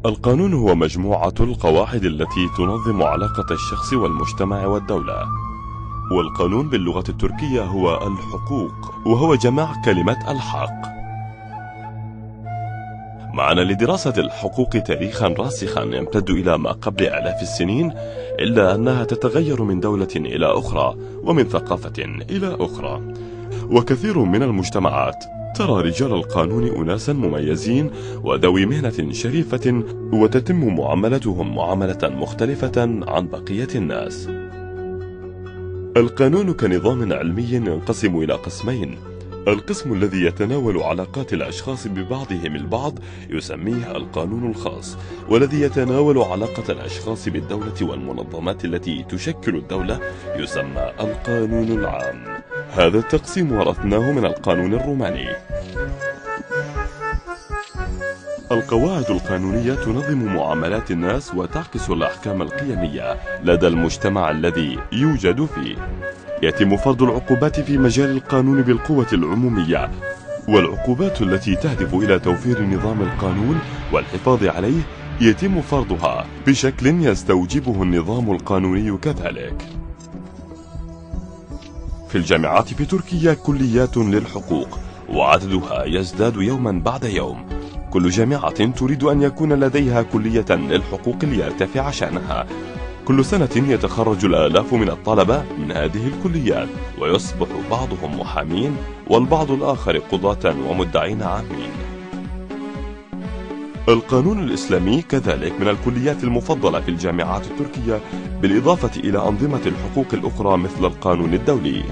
القانون هو مجموعة القواعد التي تنظم علاقة الشخص والمجتمع والدولة. والقانون باللغة التركية هو الحقوق، وهو جمع كلمة الحق. معنا لدراسة الحقوق تاريخا راسخا يمتد إلى ما قبل آلاف السنين، إلا أنها تتغير من دولة إلى أخرى ومن ثقافة إلى أخرى. وكثير من المجتمعات ترى رجال القانون أناسا مميزين وذوي مهنة شريفة، وتتم معاملتهم معاملة مختلفة عن بقية الناس. القانون كنظام علمي ينقسم إلى قسمين: القسم الذي يتناول علاقات الأشخاص ببعضهم البعض يسميه القانون الخاص، والذي يتناول علاقة الأشخاص بالدولة والمنظمات التي تشكل الدولة يسمى القانون العام. هذا التقسيم ورثناه من القانون الروماني. القواعد القانونية تنظم معاملات الناس وتعكس الأحكام القيمية لدى المجتمع الذي يوجد فيه. يتم فرض العقوبات في مجال القانون بالقوة العمومية، والعقوبات التي تهدف إلى توفير نظام القانون والحفاظ عليه يتم فرضها بشكل يستوجبه النظام القانوني كذلك. في الجامعات في تركيا كليات للحقوق، وعددها يزداد يوما بعد يوم. كل جامعة تريد أن يكون لديها كلية للحقوق ليرتفع شأنها. كل سنة يتخرج الآلاف من الطلبة من هذه الكليات، ويصبح بعضهم محامين والبعض الآخر قضاة ومدعين عامين. القانون الإسلامي كذلك من الكليات المفضلة في الجامعات التركية، بالإضافة إلى أنظمة الحقوق الأخرى مثل القانون الدولي.